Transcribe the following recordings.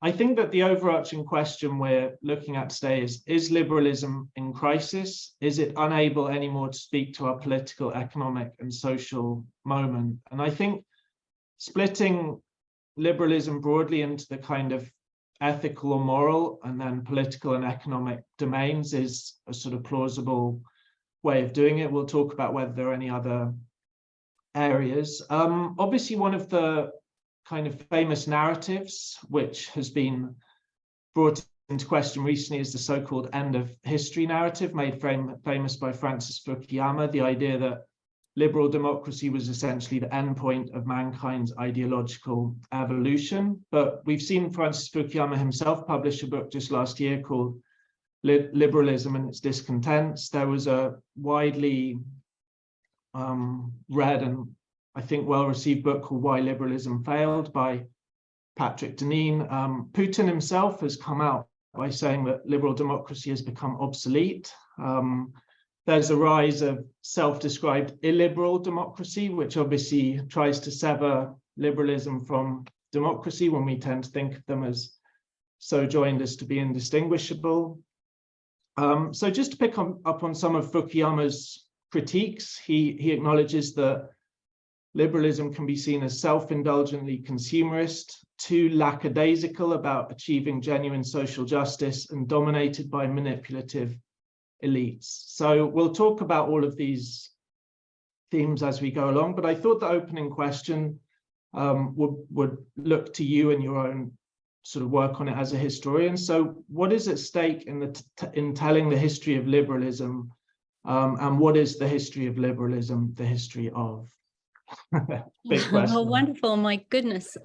I think that the overarching question we're looking at today is liberalism in crisis? Is it unable anymore to speak to our political, economic, and social moment? And I think splitting liberalism broadly into the kind of ethical or moral and then political and economic domains is a sort of plausible way of doing it. We'll talk about whether there are any other areas. Obviously, one of the kind of famous narratives which has been brought into question recently is the so-called end of history narrative, made famous by Francis Fukuyama, the idea that liberal democracy was essentially the endpoint of mankind's ideological evolution. But we've seen Francis Fukuyama himself publish a book just last year called Liberalism and Its Discontents. There was a widely read and I think well-received book called Why Liberalism Failed by Patrick Deneen. Putin himself has come out by saying that liberal democracy has become obsolete. There's a rise of self-described illiberal democracy, which obviously tries to sever liberalism from democracy when we tend to think of them as so joined as to be indistinguishable. So just to pick up on some of Fukuyama's critiques, he acknowledges that liberalism can be seen as self-indulgently consumerist, too lackadaisical about achieving genuine social justice, and dominated by manipulative elites. So we'll talk about all of these themes as we go along, but I thought the opening question would look to you and your own sort of work on it as a historian. So what is at stake in telling the history of liberalism, and what is the history of liberalism the history of? Big question. Oh, wonderful. My goodness.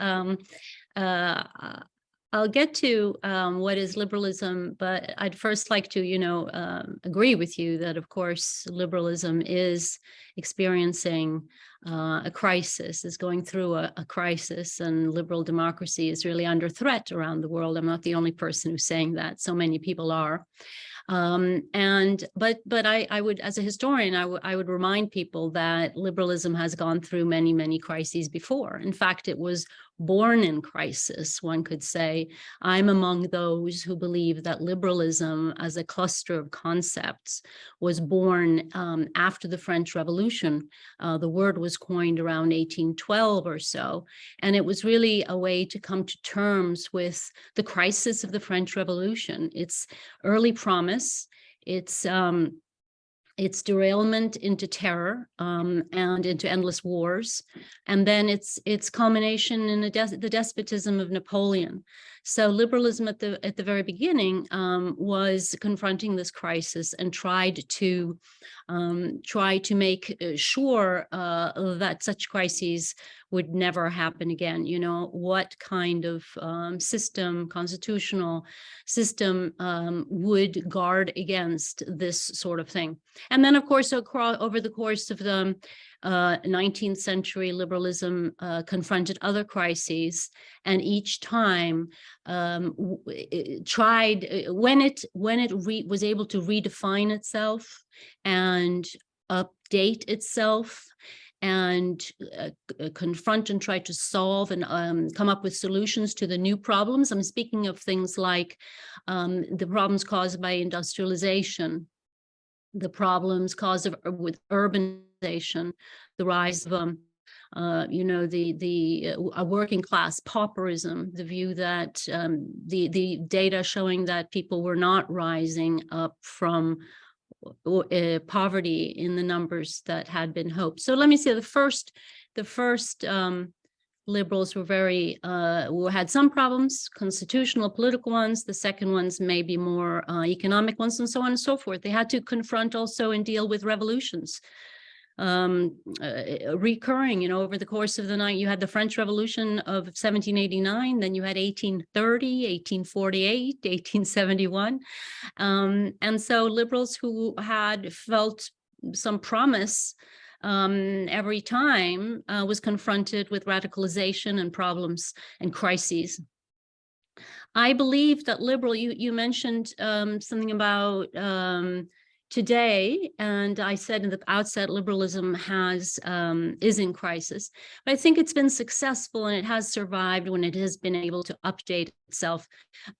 I'll get to what is liberalism, but I'd first like to, agree with you that, of course, liberalism is experiencing a crisis, is going through a crisis, and liberal democracy is really under threat around the world. I'm not the only person who's saying that. So many people are. But I would, as a historian, I would remind people that liberalism has gone through many, many crises before. In fact, it was born in crisis, one could say. I'm among those who believe that liberalism as a cluster of concepts was born after the French Revolution. The word was coined around 1812 or so, and it was really a way to come to terms with the crisis of the French Revolution. Its early promise, its derailment into terror and into endless wars, and then its culmination in the despotism of Napoleon. So liberalism at the very beginning was confronting this crisis and tried to make sure that such crises would never happen again. What kind of constitutional system would guard against this sort of thing. And then, of course, over the course of the 19th century, liberalism confronted other crises, and each time it tried, when it was able to redefine itself and update itself and confront and try to solve and come up with solutions to the new problems. I'm speaking of things like the problems caused by industrialization, the problems caused with urbanization, the rise of a working class pauperism, the view that the data showing that people were not rising up from poverty in the numbers that had been hoped. So let me say the first liberals were had some problems, constitutional, political ones. The second ones maybe more economic ones, and so on and so forth. They had to confront also and deal with revolutions. Recurring, over the course of the night, you had the French Revolution of 1789, then you had 1830, 1848, 1871. And so liberals who had felt some promise every time was confronted with radicalization and problems and crises. I believe that you mentioned something about today, and I said in the outset, liberalism is in crisis, but I think it's been successful and it has survived when it has been able to update itself,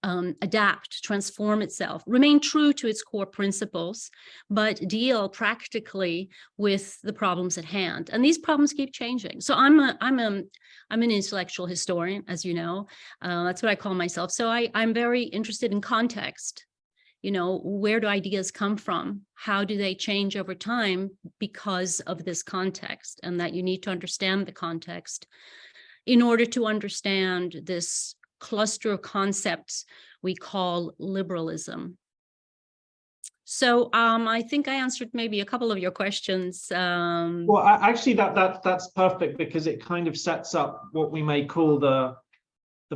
adapt, transform itself, remain true to its core principles, but deal practically with the problems at hand. And these problems keep changing. So I'm an intellectual historian, as you know. That's what I call myself. So I'm very interested in context. You know, where do ideas come from? How do they change over time because of this context? And that you need to understand the context in order to understand this cluster of concepts we call liberalism. So I think I answered maybe a couple of your questions. Well, actually, that's perfect, because it kind of sets up what we may call the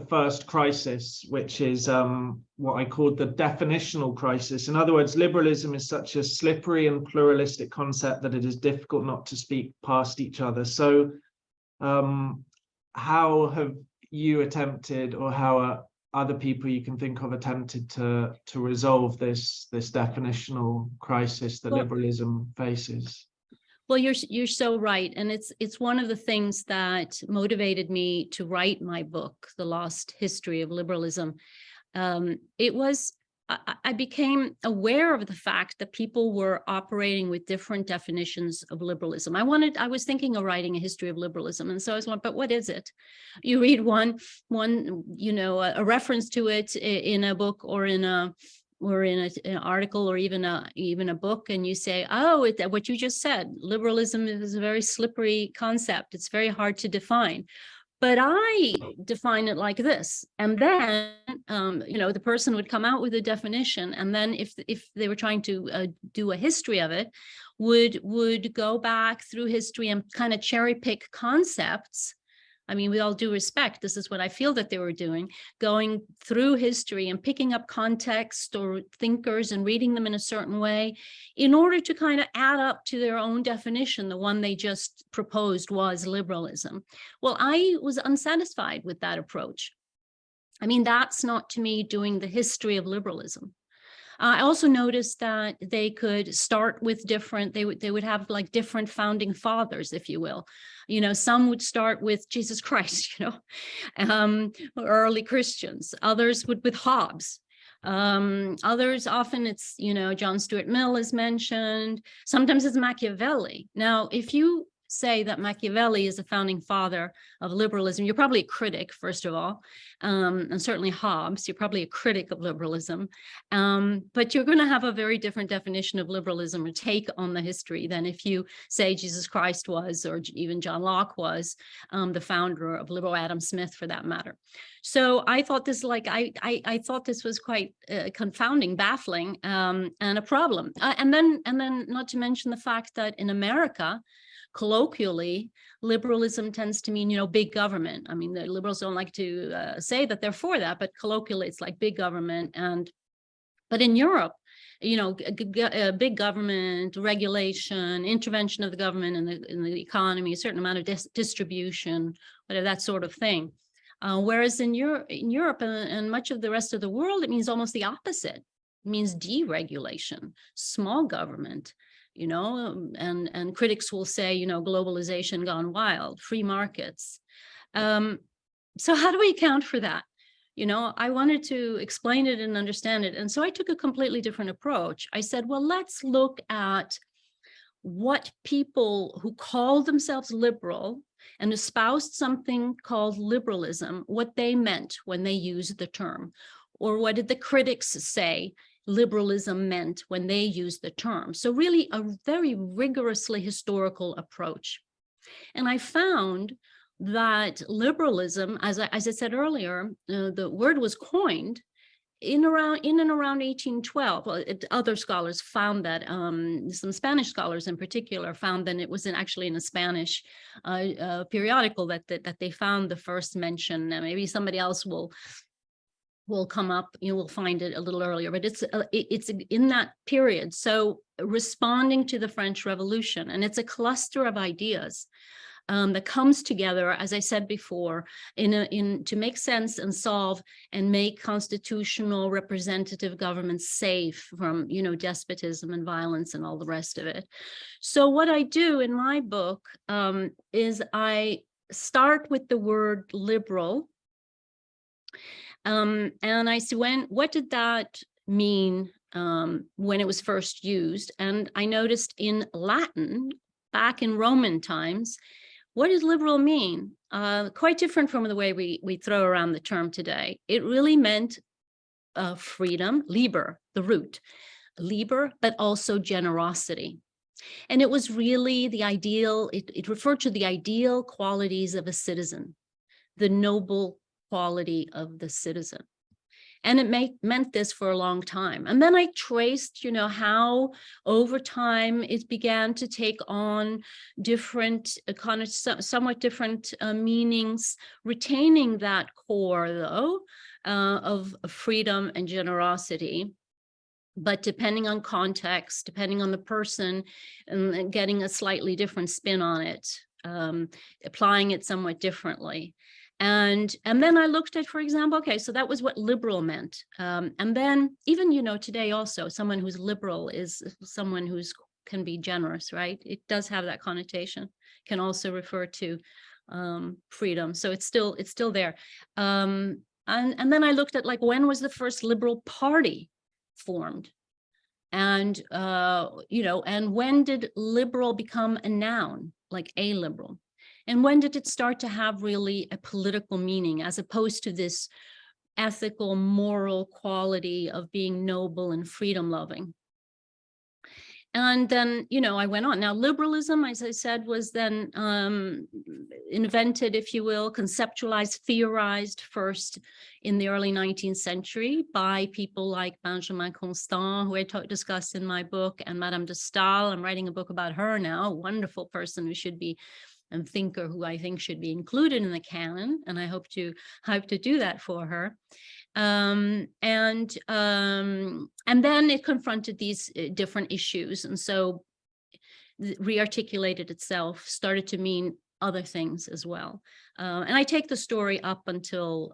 first crisis, which is what I called the definitional crisis. In other words, liberalism is such a slippery and pluralistic concept that it is difficult not to speak past each other. So how have you attempted, or how are other people you can think of attempted to resolve this definitional crisis that liberalism faces? Well, you're so right, and it's one of the things that motivated me to write my book, The Lost History of Liberalism. I became aware of the fact that people were operating with different definitions of liberalism. I was thinking of writing a history of liberalism, and so I was like, but what is it? You read one, you know, a reference to it in a book or in an article or even a book, and you say, oh, what you just said, liberalism is a very slippery concept. It's very hard to define. But I define it like this. And then, you know, the person would come out with a definition. And then if they were trying to do a history of it, would go back through history and kind of cherry pick concepts. I mean, with all due respect, this is what I feel that they were doing, going through history and picking up context or thinkers and reading them in a certain way in order to kind of add up to their own definition. The one they just proposed was liberalism. Well, I was unsatisfied with that approach. I mean, that's not, to me, doing the history of liberalism. I also noticed that they could start with different, they would have like different founding fathers, if you will. You know, some would start with Jesus Christ, you know, early Christians. Others would with Hobbes. Others, often it's, you know, John Stuart Mill is mentioned. Sometimes it's Machiavelli. Now, if you say that Machiavelli is a founding father of liberalism, you're probably a critic, first of all, and certainly Hobbes, you're probably a critic of liberalism, but you're going to have a very different definition of liberalism or take on the history than if you say Jesus Christ was, or even John Locke was, the founder of liberal, Adam Smith for that matter. So I thought this, like, I thought this was quite confounding, baffling, and a problem. And then not to mention the fact that in America, colloquially, liberalism tends to mean, you know, big government. I mean, the liberals don't like to say that they're for that, but colloquially, it's like big government. But in Europe, you know, big government, regulation, intervention of the government in the economy, a certain amount of distribution, whatever, that sort of thing. Whereas in Europe and much of the rest of the world, it means almost the opposite. It means deregulation, small government. You know, and critics will say, you know, globalization gone wild, free markets. So how do we account for that? You know, I wanted to explain it and understand it. And so I took a completely different approach. I said, well, let's look at what people who call themselves liberal and espoused something called liberalism, what they meant when they used the term, or what did the critics say liberalism meant when they used the term. So really a very rigorously historical approach. And I found that liberalism, as I said earlier, the word was coined in and around 1812. Well, other scholars found that, some Spanish scholars in particular found that it was actually in a Spanish periodical that they found the first mention. Now, maybe somebody else will come up, you will find it a little earlier, but it's in that period. So responding to the French Revolution, and it's a cluster of ideas. that comes together, as I said before, to make sense and solve and make constitutional representative governments safe from, despotism and violence and all the rest of it. So what I do in my book is I start with the word liberal, and I see what did that mean when it was first used? And I noticed in Latin, back in Roman times, what does liberal mean? Quite different from the way we throw around the term today. It really meant freedom, liber, the root, liber, but also generosity. And it was really the ideal, it referred to the ideal qualities of a citizen, the noble quality of the citizen. And it meant this for a long time. And then I traced, how over time it began to take on different, somewhat different meanings, retaining that core, though, of freedom and generosity. But depending on context, depending on the person, and getting a slightly different spin on it, applying it somewhat differently. And then I looked at, for example, okay, so that was what liberal meant. And then even, today also, someone who's liberal is someone who's can be generous, right? It does have that connotation, can also refer to freedom. So it's still there. And then I looked at, like, when was the first liberal party formed? And, and when did liberal become a noun, like a liberal? And when did it start to have really a political meaning, as opposed to this ethical, moral quality of being noble and freedom loving? And then, I went on. Now, liberalism, as I said, was then invented, if you will, conceptualized, theorized first in the early 19th century by people like Benjamin Constant, who I discussed in my book, and Madame de Stael. I'm writing a book about her now, a wonderful person who should be, and thinker who I think should be included in the canon, and I hope to do that for her. And then it confronted these different issues, and so rearticulated itself, started to mean other things as well. And I take the story up until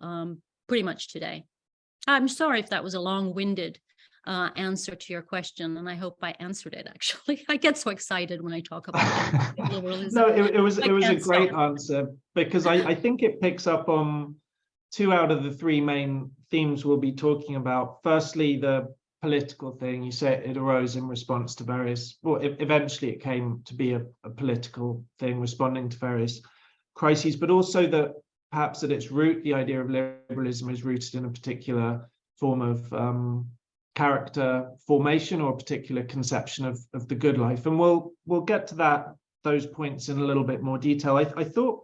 pretty much today. I'm sorry if that was a long-winded answer to your question, and I hope I answered it. Actually, I get so excited when I talk about liberalism. No, it was a great answer, because I think it picks up on two out of the three main themes we'll be talking about. Firstly, the political thing. You say it arose in response to various, well, eventually it came to be a political thing, responding to various crises, but also that perhaps at its root, the idea of liberalism is rooted in a particular form of character formation, or a particular conception of the good life. And we'll get to those points in a little bit more detail. I thought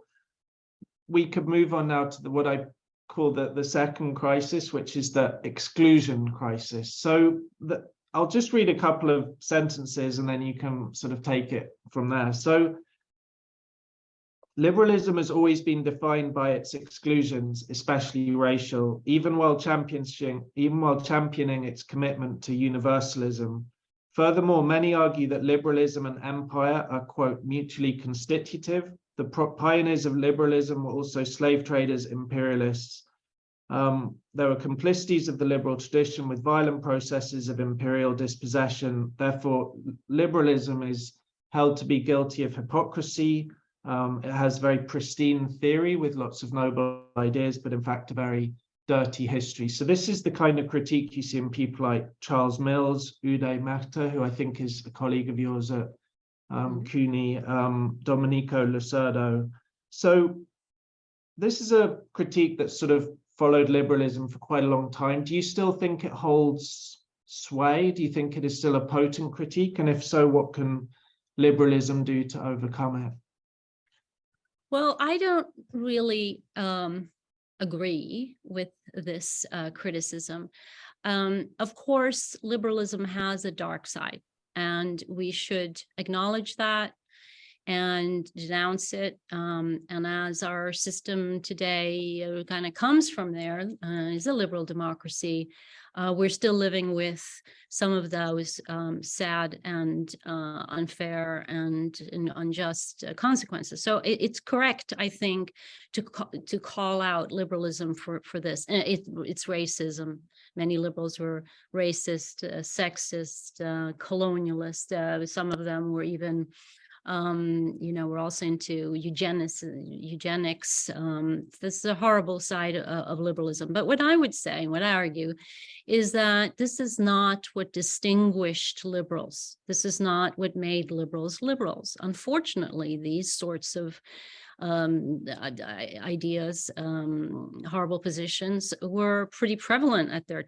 we could move on now to what I call the second crisis, which is the exclusion crisis. So I'll just read a couple of sentences and then you can sort of take it from there. So liberalism has always been defined by its exclusions, especially racial, even while championing its commitment to universalism. Furthermore, many argue that liberalism and empire are, quote, mutually constitutive. The pioneers of liberalism were also slave traders, imperialists. There were complicities of the liberal tradition with violent processes of imperial dispossession. Therefore, liberalism is held to be guilty of hypocrisy. It has very pristine theory with lots of noble ideas, but in fact a very dirty history. So this is the kind of critique you see in people like Charles Mills, Uday Mehta, who I think is a colleague of yours at CUNY, Domenico Lucerdo. So this is a critique that sort of followed liberalism for quite a long time. Do you still think it holds sway? Do you think it is still a potent critique? And if so, what can liberalism do to overcome it? Well, I don't really agree with this criticism. Of course, liberalism has a dark side, and we should acknowledge that and denounce it. And as our system today kind of comes from there, is a liberal democracy, we're still living with some of those sad and unfair and unjust consequences. So it's correct, I think, to call out liberalism for this. It's racism. Many liberals were racist, sexist, colonialist. Some of them were even we're also into eugenics. This is a horrible side of liberalism. But what I would say, what I argue, is that this is not what distinguished liberals. This is not what made liberals liberals. Unfortunately, these sorts of ideas, horrible positions were pretty prevalent at the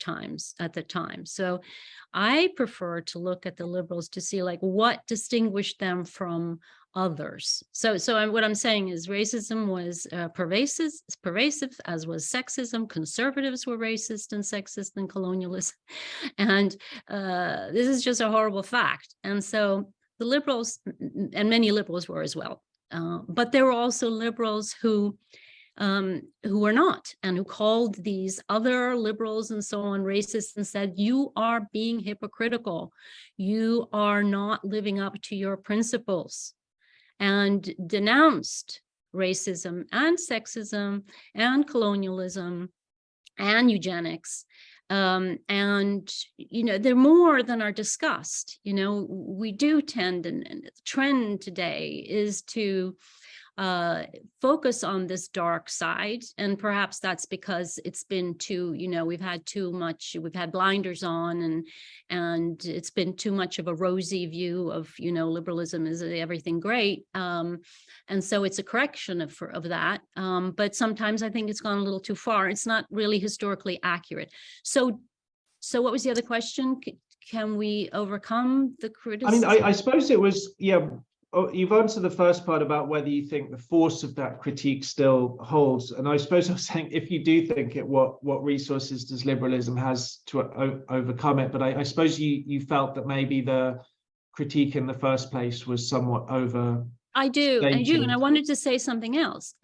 time. So I prefer to look at the liberals to see like what distinguished them from others. So what I'm saying is racism was pervasive, as was sexism. Conservatives were racist and sexist and colonialist. And this is just a horrible fact. And so the liberals, and many liberals were as well. But there were also liberals who were not, and who called these other liberals and so on racist and said, you are being hypocritical. You are not living up to your principles, and denounced racism and sexism and colonialism and eugenics. And, they're more than are discussed. We do tend, and the trend today is to focus on this dark side. And perhaps that's because it's been we've had blinders on, and it's been too much of a rosy view of, liberalism is everything great. And so it's a correction of that. But sometimes I think it's gone a little too far. It's not really historically accurate. So what was the other question? Can we overcome the criticism? I suppose it was, you've answered the first part about whether you think the force of that critique still holds. And I suppose I was saying, if you do think it, what resources does liberalism has to overcome it? But I suppose you felt that maybe the critique in the first place was somewhat over. I do. And I wanted to say something else.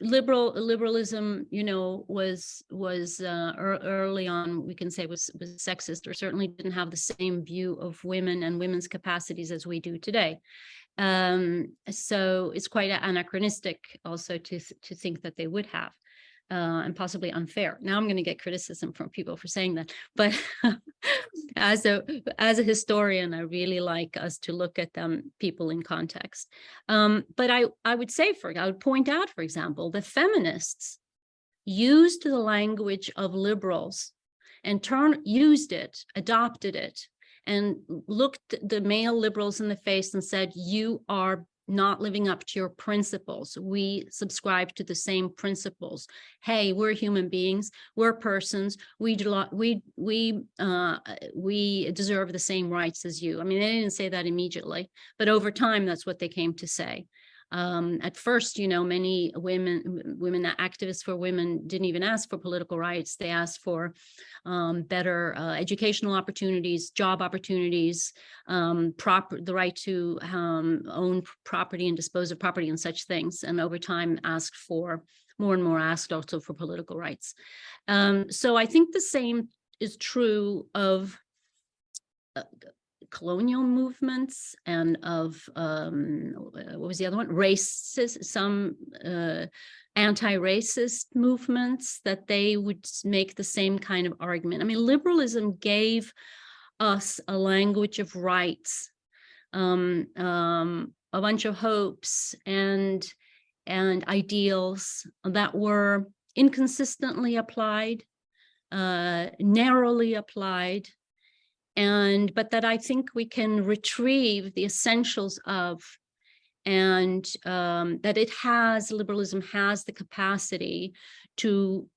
Liberalism, was early on, we can say was sexist, or certainly didn't have the same view of women and women's capacities as we do today. So it's quite anachronistic also to think that they would have, and possibly unfair. Now I'm going to get criticism from people for saying that, but as a historian, I really like us to look at people in context. But I would say, I would point out, for example, the feminists used the language of liberals and adopted it, and looked the male liberals in the face and said, you are not living up to your principles. We subscribe to the same principles. Hey, we're human beings. We're persons. We deserve the same rights as you. I mean, they didn't say that immediately, but over time, that's what they came to say. At first, many women activists for women didn't even ask for political rights. They asked for better educational opportunities, job opportunities, the right to own property and dispose of property and such things. And over time, more and more asked also for political rights. So I think the same is true of colonial movements and of what was the other one? Some anti-racist movements, that they would make the same kind of argument. I mean, liberalism gave us a language of rights, a bunch of hopes and ideals that were inconsistently applied, narrowly applied, but that I think we can retrieve the essentials of, and that liberalism has the capacity to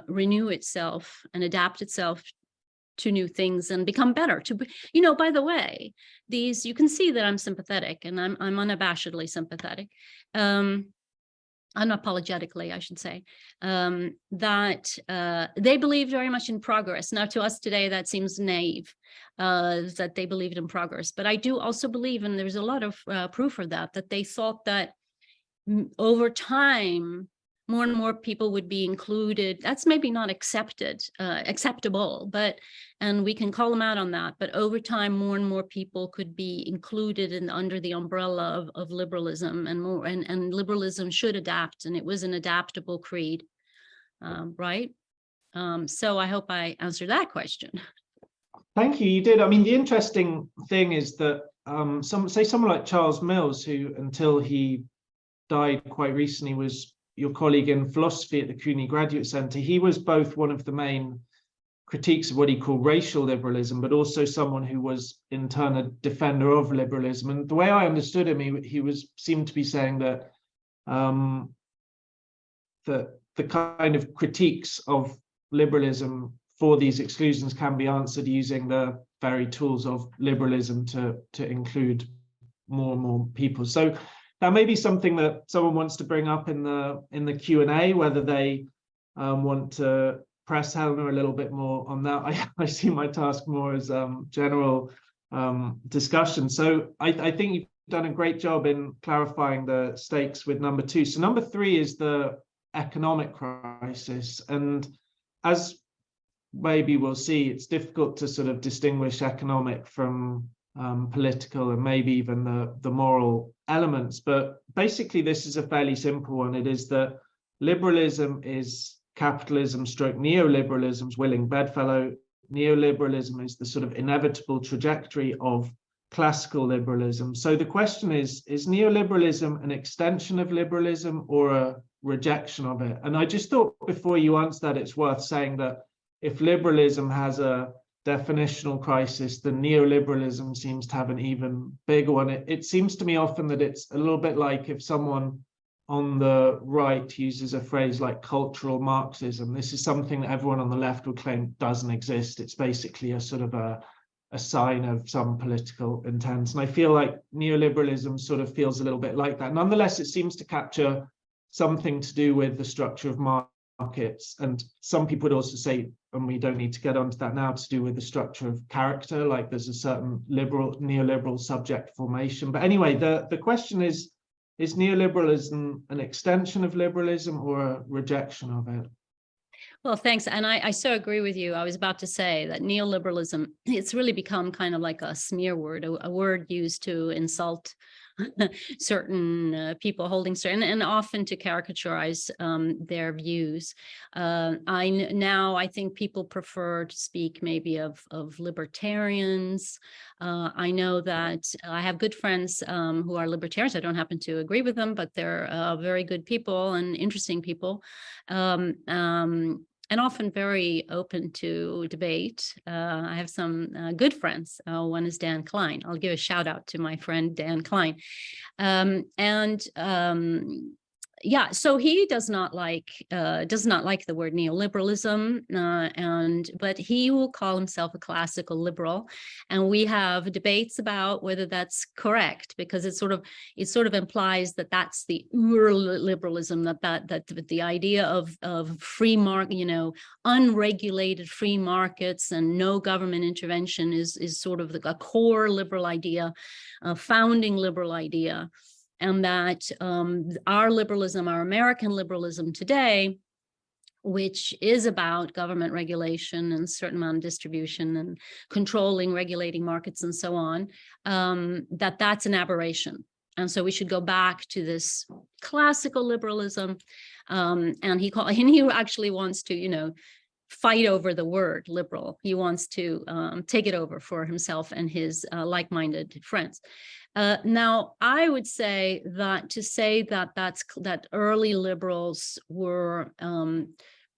renew itself and adapt itself to new things and become better. By the way, you can see that I'm sympathetic, and I'm unabashedly sympathetic. unapologetically, I should say, that they believed very much in progress. Now, to us today, that seems naive, that they believed in progress. But I do also believe, and there's a lot of proof for that, that they thought that over time, more and more people would be included. That's maybe not acceptable, and we can call them out on that. But over time, more and more people could be included under the umbrella of liberalism, and liberalism should adapt, and it was an adaptable creed, right? So I hope I answered that question. Thank you. You did. I mean, the interesting thing is that someone like Charles Mills, who until he died quite recently was your colleague in philosophy at the CUNY Graduate Centre, he was both one of the main critiques of what he called racial liberalism, but also someone who was in turn a defender of liberalism. And the way I understood him, he seemed to be saying that the kind of critiques of liberalism for these exclusions can be answered using the very tools of liberalism to include more and more people. So that may be something that someone wants to bring up in the Q&A, whether they want to press Helena a little bit more on that. I see my task more as general discussion. So I think you've done a great job in clarifying the stakes with number 2. So number 3 is the economic crisis. And as maybe we'll see, it's difficult to sort of distinguish economic from political and maybe even the moral elements. But basically, this is a fairly simple one. It is that liberalism is capitalism stroke neoliberalism's willing bedfellow. Neoliberalism is the sort of inevitable trajectory of classical liberalism. So the question is neoliberalism an extension of liberalism or a rejection of it? And I just thought before you answer that, it's worth saying that if liberalism has a definitional crisis, then neoliberalism seems to have an even bigger one. It seems to me often that it's a little bit like if someone on the right uses a phrase like cultural Marxism. This is something that everyone on the left would claim doesn't exist. It's basically a sort of a sign of some political intent. And I feel like neoliberalism sort of feels a little bit like that. Nonetheless, it seems to capture something to do with the structure of markets. And some people would also say, and we don't need to get onto that now, to do with the structure of character, like there's a certain neoliberal subject formation. But anyway, the question is neoliberalism an extension of liberalism or a rejection of it? Well, thanks. And I so agree with you. I was about to say that neoliberalism, it's really become kind of like a smear word, a word used to insult certain people holding certain, and often to caricaturize their views. I think people prefer to speak maybe of libertarians. I know that I have good friends who are libertarians. I don't happen to agree with them, but they're very good people and interesting people. And often very open to debate. I have some good friends. One is Dan Klein. I'll give a shout out to my friend Dan Klein. Yeah, so he does not like the word neoliberalism, but he will call himself a classical liberal, and we have debates about whether that's correct, because it sort of implies that that's the liberalism, that the idea of free market, unregulated free markets and no government intervention is sort of a core liberal idea, a founding liberal idea. And that our liberalism, our American liberalism today, which is about government regulation and a certain amount of distribution and controlling, regulating markets and so on, that's an aberration. And so we should go back to this classical liberalism. And he actually wants to, fight over the word liberal. He wants to take it over for himself and his like-minded friends. Now, I would say that early liberals were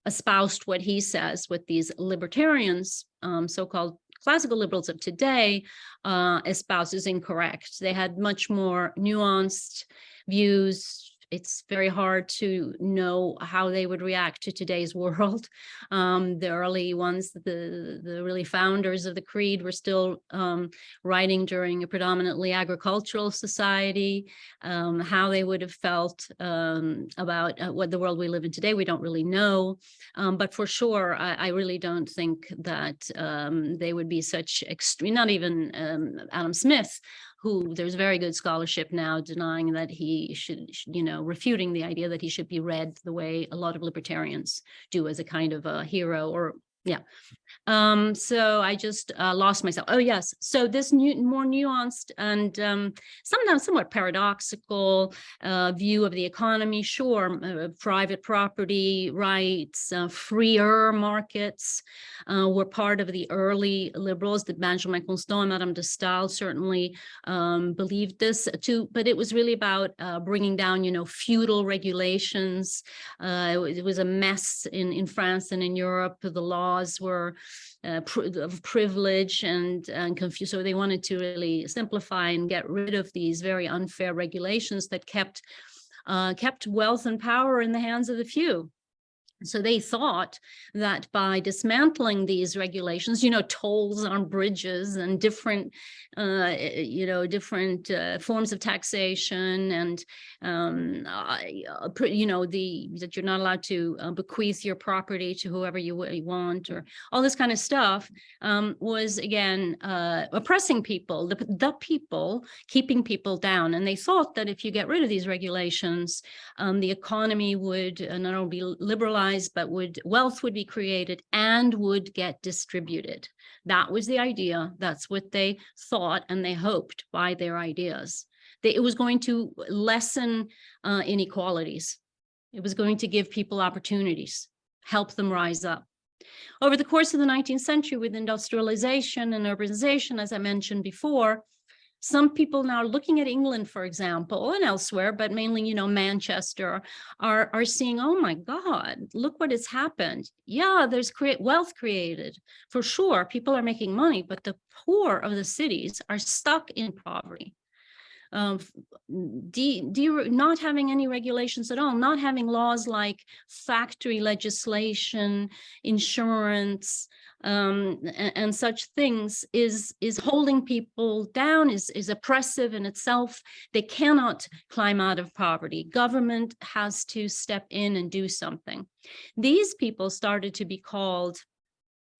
espoused what he says with these libertarians, so-called classical liberals of today, espouse is incorrect. They had much more nuanced views, it's very hard to know how they would react to today's world. The early ones, the really founders of the creed, were still writing during a predominantly agricultural society. How they would have felt about what the world we live in today, we don't really know. But for sure, I really don't think that they would be such extreme. Not even Adam Smith, who there's very good scholarship now denying that he should, refuting the idea that he should be read the way a lot of libertarians do, as a kind of a hero, or yeah. So I just lost myself. Oh yes, so this more nuanced and sometimes somewhat paradoxical view of the economy, sure, private property rights, freer markets were part of the early liberals. The Benjamin Constant and Madame de Staël certainly believed this too, but it was really about bringing down, feudal regulations. It was a mess in France and in Europe. The laws were of privilege and confused. So they wanted to really simplify and get rid of these very unfair regulations that kept wealth and power in the hands of the few. So they thought that by dismantling these regulations, tolls on bridges and different, different forms of taxation, and that you're not allowed to bequeath your property to whoever you want, or all this kind of stuff, was again oppressing people, the people, keeping people down. And they thought that if you get rid of these regulations, the economy would not only be liberalized, but wealth would be created and would get distributed. That was the idea. That's what they thought and they hoped by their ideas. It was going to lessen inequalities. It was going to give people opportunities, help them rise up. Over the course of the 19th century, with industrialization and urbanization, as I mentioned before, some people now looking at England, for example, and elsewhere, but mainly, Manchester, are seeing, oh my God, look what has happened. Yeah, there's wealth created, for sure. People are making money, but the poor of the cities are stuck in poverty. Not having any regulations at all, not having laws like factory legislation, insurance, and such things is holding people down, is oppressive in itself. They cannot climb out of poverty. Government has to step in and do something. These people started to be called,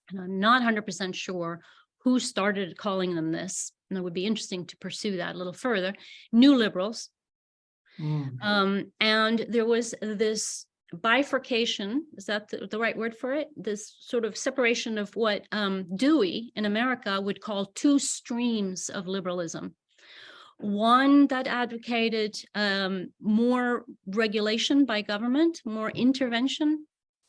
and I'm not 100% sure who started calling them this, and it would be interesting to pursue that a little further, new liberals. And there was this bifurcation, is that the right word for it? This sort of separation of what Dewey in America would call two streams of liberalism. One that advocated more regulation by government, more intervention,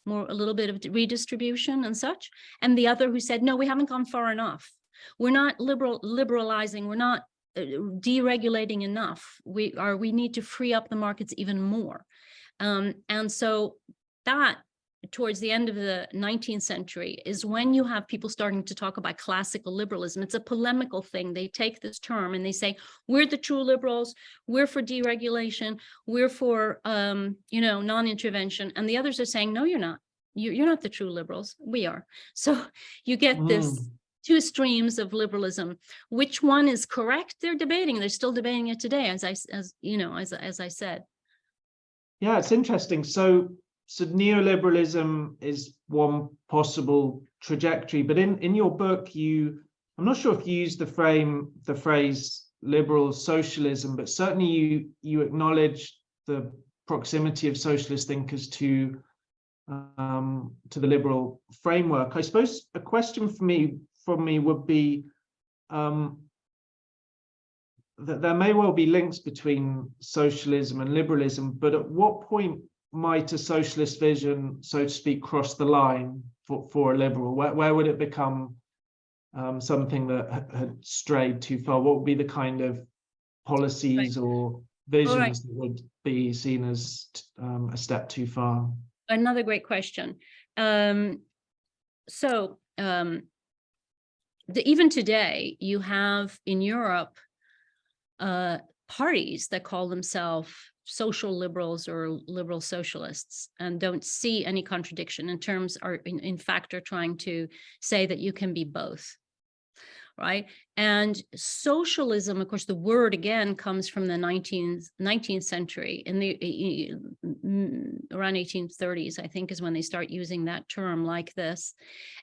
a little bit of redistribution and such. And the other who said, no, we haven't gone far enough. We're not liberalizing. We're not deregulating enough. We need to free up the markets even more. And so that, towards the end of the 19th century, is when you have people starting to talk about classical liberalism. It's a polemical thing. They take this term and they say, we're the true liberals, we're for deregulation, we're for non-intervention. And the others are saying, no, you're not. You're not the true liberals. We are. So you get this two streams of liberalism. Which one is correct? They're debating. They're still debating it today, as I said. Yeah, it's interesting. So neoliberalism is one possible trajectory, but in your book, I'm not sure if you used the phrase liberal socialism, but certainly you acknowledge the proximity of socialist thinkers to the liberal framework. I suppose a question from me would be that there may well be links between socialism and liberalism, but at what point might a socialist vision, so to speak, cross the line for a liberal? Where would it become something that had strayed too far? What would be the kind of policies or visions that would be seen as a step too far? Another great question. Even today, you have in Europe parties that call themselves social liberals or liberal socialists and don't see any contradiction in terms, are in fact are trying to say that you can be both. Right. And socialism, of course, the word again comes from the 19th century. In the around 1830s, I think, is when they start using that term like this.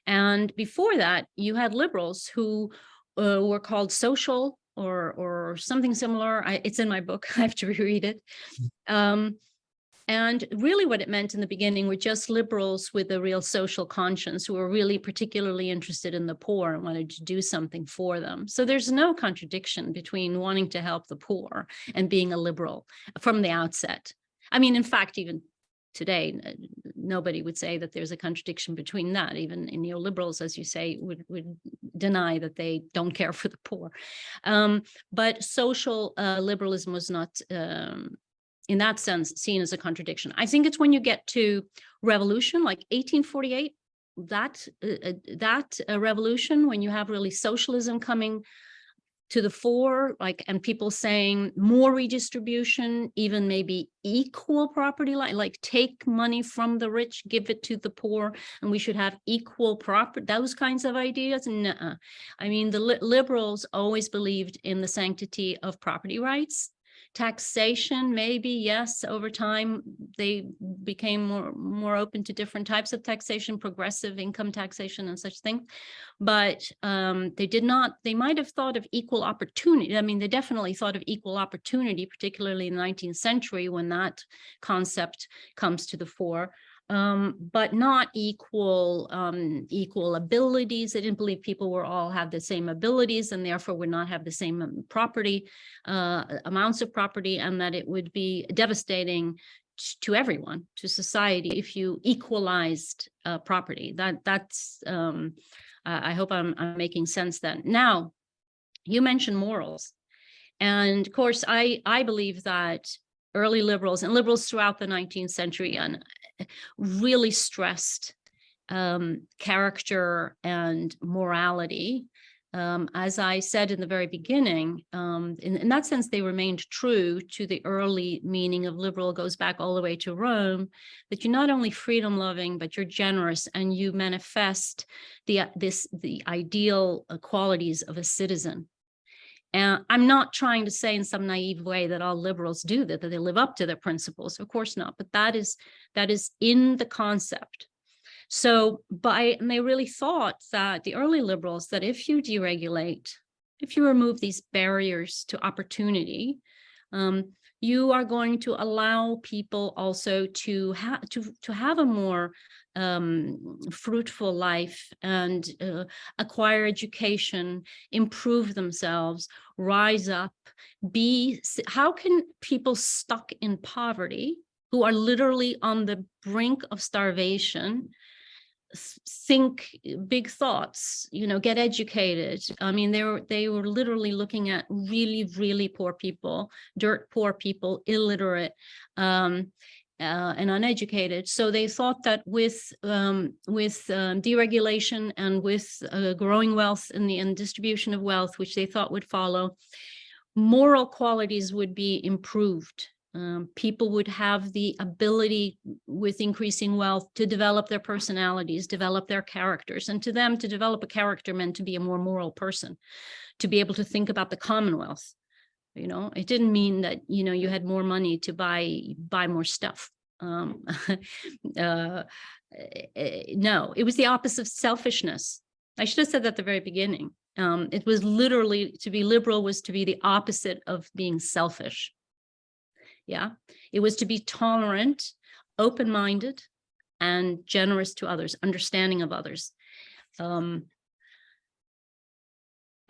And before that, you had liberals who were called social or something similar. It's in my book. I have to reread it. And really what it meant in the beginning were just liberals with a real social conscience who were really particularly interested in the poor and wanted to do something for them. So there's no contradiction between wanting to help the poor and being a liberal from the outset. I mean, in fact, even today, nobody would say that there's a contradiction between that. Even neoliberals, as you say, would deny that they don't care for the poor. But social liberalism was not in that sense, seen as a contradiction. I think it's when you get to revolution, like 1848, that revolution, when you have really socialism coming to the fore, like, and people saying more redistribution, even maybe equal property, like take money from the rich, give it to the poor, and we should have equal property, those kinds of ideas. Nuh-uh. I mean, the liberals always believed in the sanctity of property rights. Taxation, maybe, yes, over time they became more open to different types of taxation, progressive income taxation and such things. But they might have thought of equal opportunity. I mean, they definitely thought of equal opportunity, particularly in the 19th century when that concept comes to the fore. But not equal abilities. They didn't believe people were all have the same abilities and therefore would not have the same property, amounts of property, and that it would be devastating to everyone, to society, if you equalized property. That's I hope I'm making sense then. Now, you mentioned morals, and of course, I believe that early liberals and liberals throughout the 19th century and really stressed character and morality. As I said in the very beginning, in that sense, they remained true to the early meaning of liberal. Goes back all the way to Rome, that you're not only freedom loving, but you're generous and you manifest the ideal qualities of a citizen. And I'm not trying to say in some naive way that all liberals do that they live up to their principles. Of course not, but that is in the concept. So and they really thought that the early liberals, that if you deregulate, if you remove these barriers to opportunity, you are going to allow people also to have a more fruitful life and acquire education, improve themselves, rise up, how can people stuck in poverty, who are literally on the brink of starvation, think big thoughts, get educated? I mean, they were literally looking at really, really poor people, dirt poor people, illiterate, and uneducated. So they thought that with deregulation and with growing wealth and distribution of wealth, which they thought would follow, moral qualities would be improved. People would have the ability, with increasing wealth, to develop their personalities, develop their characters. And to them, to develop a character meant to be a more moral person, to be able to think about the commonwealth. It didn't mean that, you had more money to buy more stuff. No, it was the opposite of selfishness. I should have said that at the very beginning. It was literally, to be liberal was to be the opposite of being selfish. Yeah, it was to be tolerant, open-minded, and generous to others, understanding of others.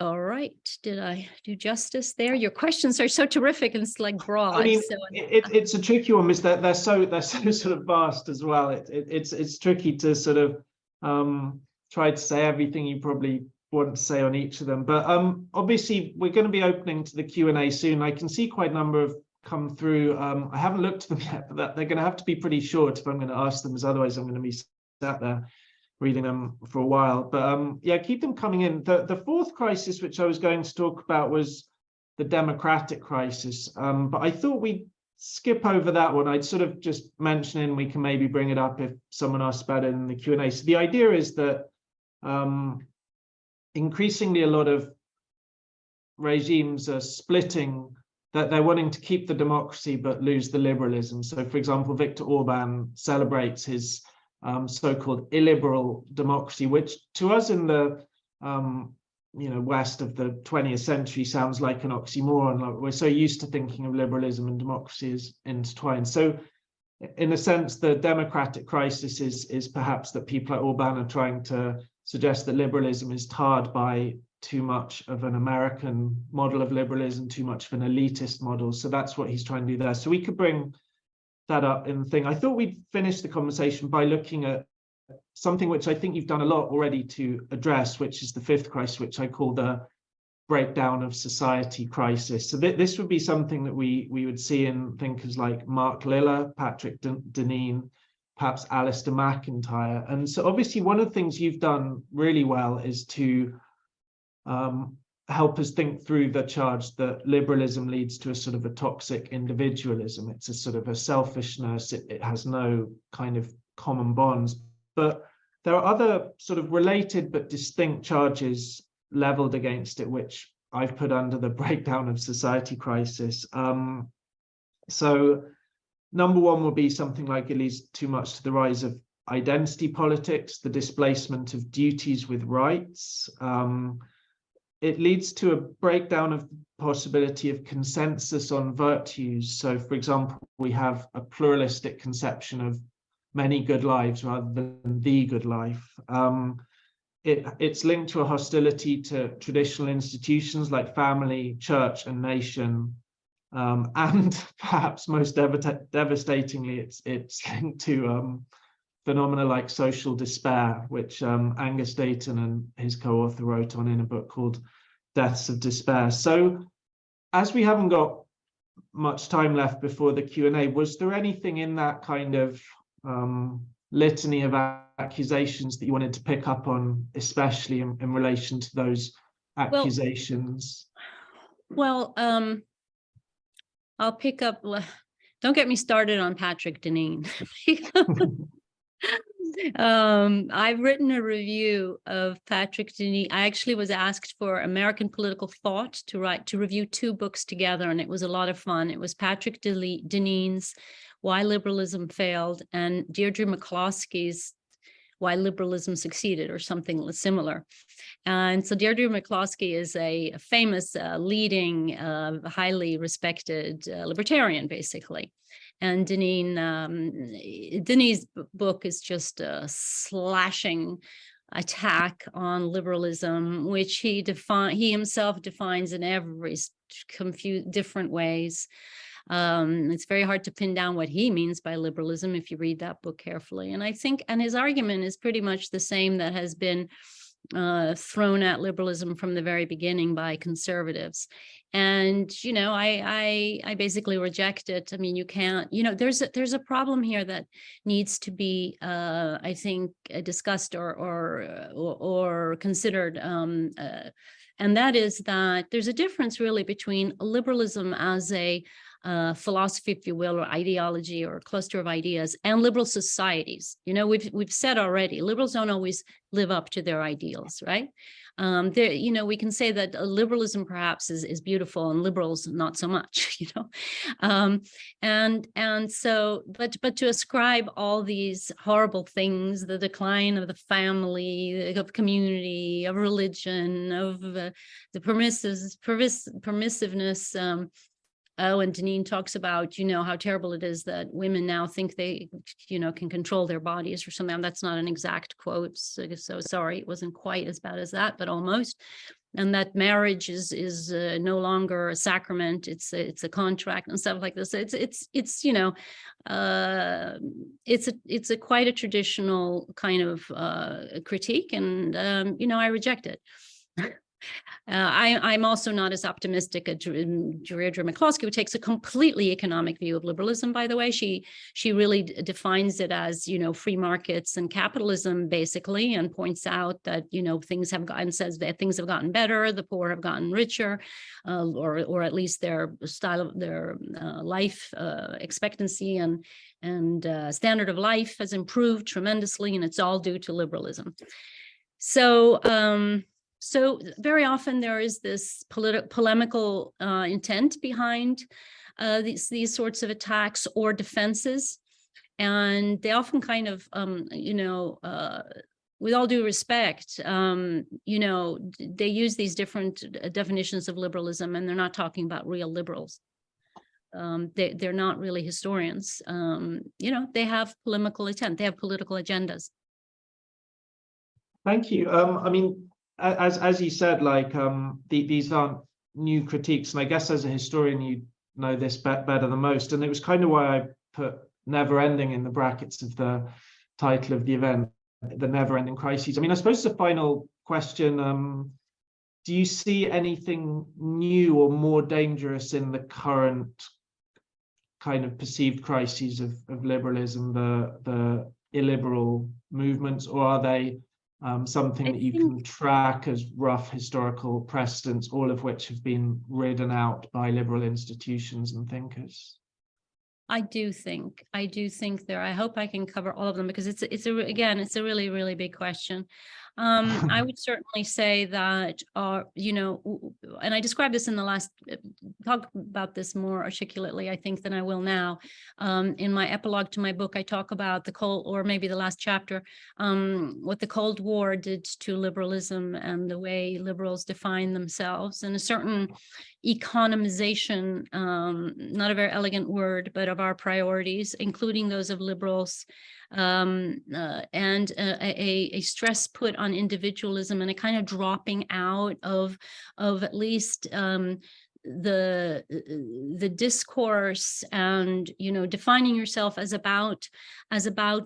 All right, did I do justice there? Your questions are so terrific and it's like broad. I mean, it's a tricky one, because they're so sort of vast as well. It's tricky to sort of try to say everything you probably want to say on each of them. But obviously, we're going to be opening to the Q&A soon. I can see quite a number of come through. I haven't looked at them yet, but they're going to have to be pretty short if I'm going to ask them, as otherwise I'm going to be sat there reading them for a while. But yeah, keep them coming in. The fourth crisis, which I was going to talk about, was the democratic crisis. But I thought we'd skip over that one. I'd sort of just mention it, and we can maybe bring it up if someone asks about it in the Q&A. So the idea is that increasingly a lot of regimes are splitting, that they're wanting to keep the democracy but lose the liberalism. So, for example, Viktor Orban celebrates his so-called illiberal democracy, which to us in the West of the 20th century sounds like an oxymoron. Like, we're so used to thinking of liberalism and democracy as intertwined. So, in a sense, the democratic crisis is perhaps that people like Orban are trying to suggest that liberalism is tarred by too much of an American model of liberalism, too much of an elitist model. So that's what he's trying to do there. So we could bring that up in the thing. I thought we'd finish the conversation by looking at something which I think you've done a lot already to address, which is the fifth crisis, which I call the breakdown of society crisis. So this would be something that we would see in thinkers like Mark Liller, Patrick Deneen, perhaps Alistair McIntyre. And so obviously one of the things you've done really well is to help us think through the charge that liberalism leads to a sort of a toxic individualism. It's a sort of a selfishness. It has no kind of common bonds. But there are other sort of related but distinct charges leveled against it, which I've put under the breakdown of society crisis. So number one will be something like it leads too much to the rise of identity politics, the displacement of duties with rights. It leads to a breakdown of the possibility of consensus on virtues. So, for example, we have a pluralistic conception of many good lives rather than the good life. It's linked to a hostility to traditional institutions like family, church, and nation. And perhaps most devastatingly, it's linked to phenomena like social despair, which Angus Dayton and his co-author wrote on in a book called Deaths of Despair. So as we haven't got much time left before the Q&A, was there anything in that kind of litany of accusations that you wanted to pick up on, especially in relation to those accusations? Well, I'll pick up, don't get me started on Patrick Deneen. I've written a review of Patrick Deneen. I actually was asked for American Political Thought to review two books together, and it was a lot of fun. It was Patrick Deneen's Why Liberalism Failed and Deirdre McCloskey's Why Liberalism Succeeded, or something similar. And so Deirdre McCloskey is a famous, leading, highly respected libertarian, basically. And Deneen's book is just a slashing attack on liberalism, which he himself defines in every different ways. It's very hard to pin down what he means by liberalism if you read that book carefully. And I think, and his argument is pretty much the same that has been thrown at liberalism from the very beginning by conservatives. And, I basically reject it. I mean, you can't, there's a problem here that needs to be, I think, discussed or considered. And that is that there's a difference really between liberalism as a philosophy, if you will, or ideology, or a cluster of ideas, and liberal societies. We've said already, liberals don't always live up to their ideals, right? We can say that liberalism perhaps is beautiful and liberals not so much, and so, but to ascribe all these horrible things, the decline of the family, of community, of religion, of the permissiveness. And Deneen talks about, how terrible it is that women now think they, can control their bodies or something. That's not an exact quote, so sorry, it wasn't quite as bad as that, but almost. And that marriage is no longer a sacrament; it's a contract and stuff like this. It's a quite a traditional kind of critique, and I reject it. I'm also not as optimistic as Deirdre McCloskey, who takes a completely economic view of liberalism, by the way. She really defines it as, free markets and capitalism, basically, and points out that, says that things have gotten better, the poor have gotten richer, or at least their life expectancy and standard of life has improved tremendously, and it's all due to liberalism. So very often there is this polemical intent behind these sorts of attacks or defenses, and they often kind of, with all due respect, they use these different definitions of liberalism, and they're not talking about real liberals. They're not really historians. They have polemical intent. They have political agendas. Thank you. I mean, as you said, these aren't new critiques, and I guess as a historian you know this better than most, and it was kind of why I put never ending in the brackets of the title of the event, the never ending crises. I mean, I suppose the final question, do you see anything new or more dangerous in the current kind of perceived crises of liberalism, the illiberal movements, or are they something that you can track as rough historical precedents, all of which have been ridden out by liberal institutions and thinkers? I do think there. I hope I can cover all of them, because it's a really, really big question. I would certainly say that, and I described this in the last, talk about this more articulately, I think, than I will now. In my epilogue to my book, I talk about the Cold, or maybe the last chapter, what the Cold War did to liberalism and the way liberals define themselves, and a certain economization, not a very elegant word, but of our priorities, including those of liberals, and a stress put on individualism, and a kind of dropping out of at least the discourse, and defining yourself as about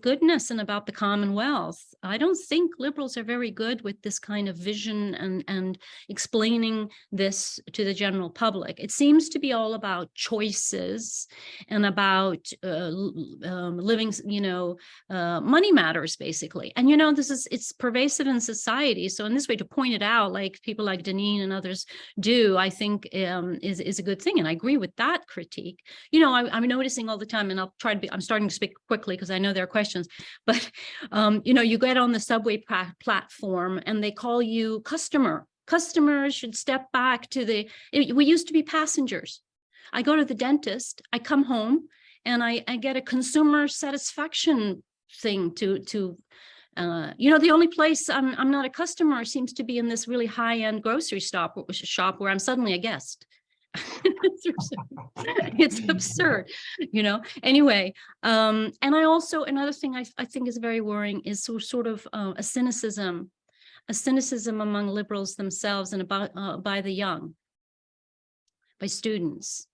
goodness and about the commonwealth. I don't think liberals are very good with this kind of vision and explaining this to the general public. It seems to be all about choices and about living, money matters, basically. And it's pervasive in society. So in this way, to point it out, like people like Deneen and others do, I think is a good thing. And I agree with that critique. I'm noticing all the time, and I'm starting to speak quickly because I know there are questions, but you get on the subway platform and they call you customer. Customers should step back we used to be passengers. I go to the dentist, I come home, and I get a consumer satisfaction thing to the only place I'm not a customer seems to be in this really high-end grocery shop where I'm suddenly a guest. It's absurd, anyway. And I also, another thing I think is very worrying is sort of a cynicism among liberals themselves and by the young, by students.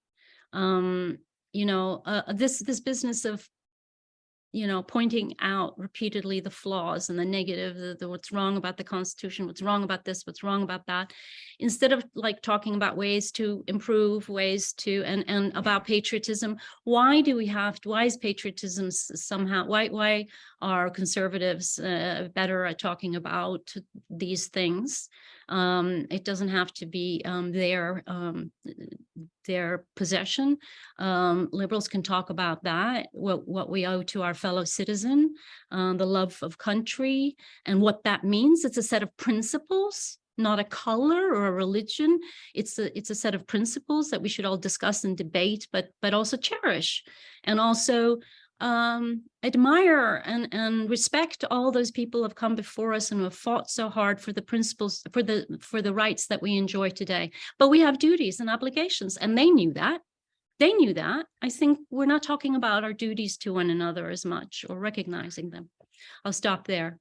This business of pointing out repeatedly the flaws and the negative, the what's wrong about the Constitution, what's wrong about this, what's wrong about that, instead of talking about ways to improve, and about patriotism. Why is patriotism somehow, why are conservatives better at talking about these things? It doesn't have to be their possession. Liberals can talk about that, what we owe to our fellow citizen, the love of country, and what that means. It's a set of principles, not a color or a religion. It's a set of principles that we should all discuss and debate, but also cherish, and also admire and respect all those people who have come before us and who have fought so hard for the principles, for the rights that we enjoy today. But we have duties and obligations, and they knew that. I think we're not talking about our duties to one another as much, or recognizing them. I'll stop there.